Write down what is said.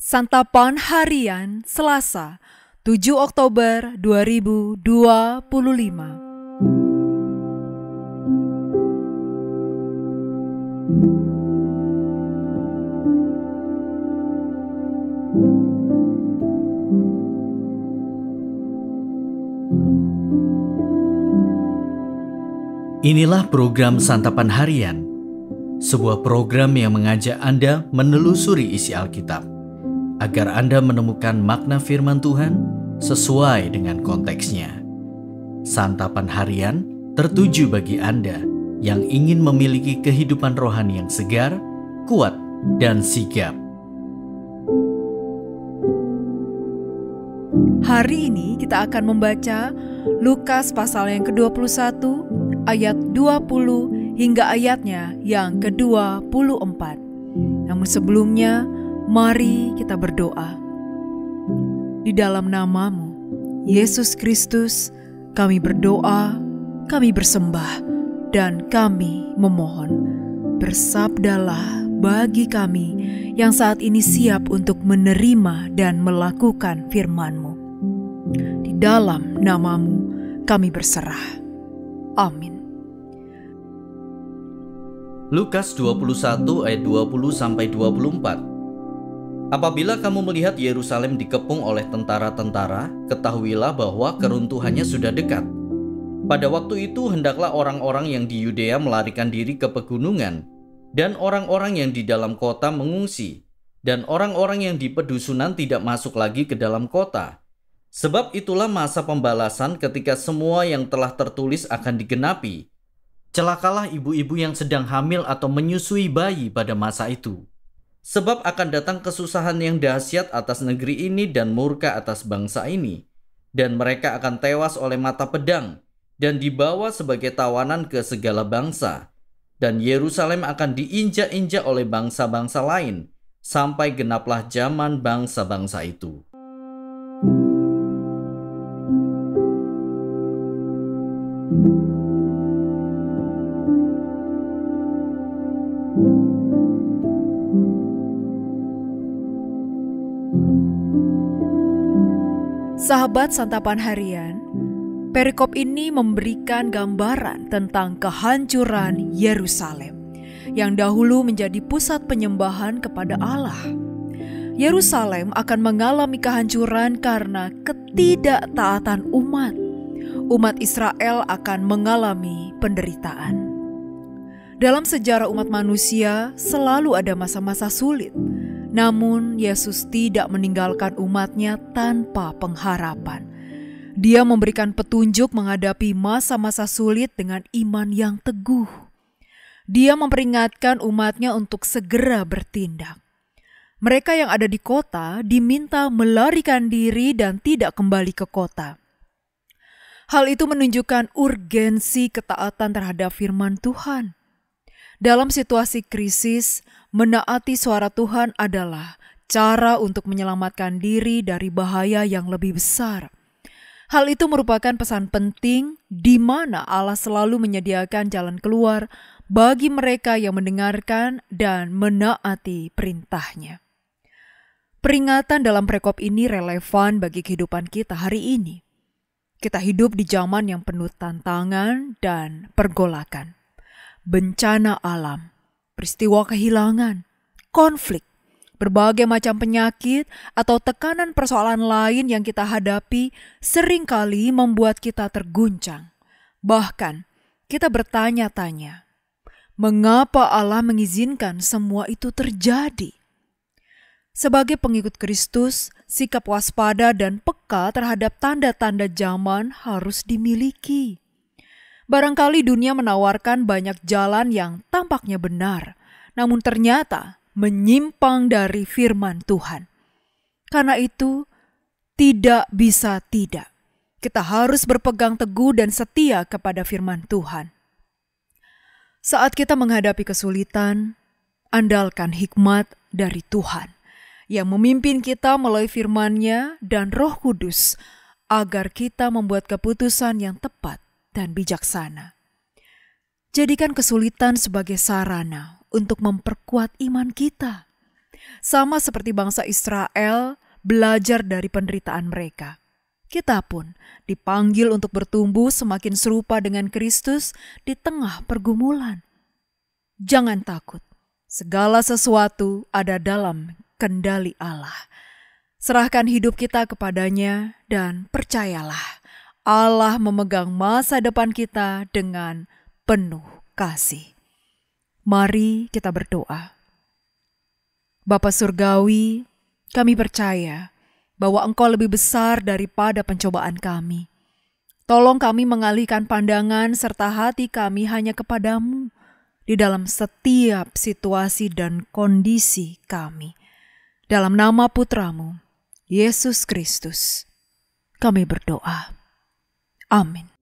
Santapan Harian Selasa 7 Oktober 2025. Inilah program Santapan Harian, sebuah program yang mengajak Anda menelusuri isi Alkitab, agar Anda menemukan makna firman Tuhan sesuai dengan konteksnya. Santapan Harian tertuju bagi Anda yang ingin memiliki kehidupan rohani yang segar, kuat, dan sigap. Hari ini kita akan membaca Lukas pasal yang ke-21 ayat 20 hingga ayatnya yang ke-24. Namun sebelumnya, mari kita berdoa. Di dalam nama-Mu, Yesus Kristus, kami berdoa, kami bersembah, dan kami memohon. Bersabdalah bagi kami yang saat ini siap untuk menerima dan melakukan firman-Mu. Di dalam nama-Mu kami berserah. Amin. Lukas 21 ayat 20-24. Apabila kamu melihat Yerusalem dikepung oleh tentara-tentara, ketahuilah bahwa keruntuhannya sudah dekat. Pada waktu itu hendaklah orang-orang yang di Yudea melarikan diri ke pegunungan, dan orang-orang yang di dalam kota mengungsi, dan orang-orang yang di pedusunan tidak masuk lagi ke dalam kota. Sebab itulah masa pembalasan ketika semua yang telah tertulis akan digenapi. Celakalah ibu-ibu yang sedang hamil atau menyusui bayi pada masa itu. Sebab akan datang kesusahan yang dahsyat atas negeri ini dan murka atas bangsa ini. Dan mereka akan tewas oleh mata pedang dan dibawa sebagai tawanan ke segala bangsa. Dan Yerusalem akan diinjak-injak oleh bangsa-bangsa lain sampai genaplah zaman bangsa-bangsa itu. Sahabat Santapan Harian, perikop ini memberikan gambaran tentang kehancuran Yerusalem yang dahulu menjadi pusat penyembahan kepada Allah. Yerusalem akan mengalami kehancuran karena ketidaktaatan umat. Umat Israel akan mengalami penderitaan. Dalam sejarah umat manusia selalu ada masa-masa sulit. Namun Yesus tidak meninggalkan umatnya tanpa pengharapan. Dia memberikan petunjuk menghadapi masa-masa sulit dengan iman yang teguh. Dia memperingatkan umatnya untuk segera bertindak. Mereka yang ada di kota diminta melarikan diri dan tidak kembali ke kota. Hal itu menunjukkan urgensi ketaatan terhadap firman Tuhan. Dalam situasi krisis, menaati suara Tuhan adalah cara untuk menyelamatkan diri dari bahaya yang lebih besar. Hal itu merupakan pesan penting di mana Allah selalu menyediakan jalan keluar bagi mereka yang mendengarkan dan menaati perintahnya. Peringatan dalam perikop ini relevan bagi kehidupan kita hari ini. Kita hidup di zaman yang penuh tantangan dan pergolakan. Bencana alam, peristiwa kehilangan, konflik, berbagai macam penyakit atau tekanan persoalan lain yang kita hadapi seringkali membuat kita terguncang. Bahkan kita bertanya-tanya, mengapa Allah mengizinkan semua itu terjadi? Sebagai pengikut Kristus, sikap waspada dan peka terhadap tanda-tanda zaman harus dimiliki. Barangkali dunia menawarkan banyak jalan yang tampaknya benar, namun ternyata menyimpang dari firman Tuhan. Karena itu, tidak bisa tidak. Kita harus berpegang teguh dan setia kepada firman Tuhan. Saat kita menghadapi kesulitan, andalkan hikmat dari Tuhan yang memimpin kita melalui firman-Nya dan Roh Kudus agar kita membuat keputusan yang tepat dan bijaksana. Jadikan kesulitan sebagai sarana untuk memperkuat iman kita. Sama seperti bangsa Israel belajar dari penderitaan mereka, kita pun dipanggil untuk bertumbuh semakin serupa dengan Kristus di tengah pergumulan. Jangan takut, segala sesuatu ada dalam kendali Allah. Serahkan hidup kita kepadanya dan percayalah, Allah memegang masa depan kita dengan penuh kasih. Mari kita berdoa. Bapa Surgawi, kami percaya bahwa Engkau lebih besar daripada pencobaan kami. Tolong kami mengalihkan pandangan serta hati kami hanya kepadamu di dalam setiap situasi dan kondisi kami. Dalam nama Putramu, Yesus Kristus, kami berdoa. Amin.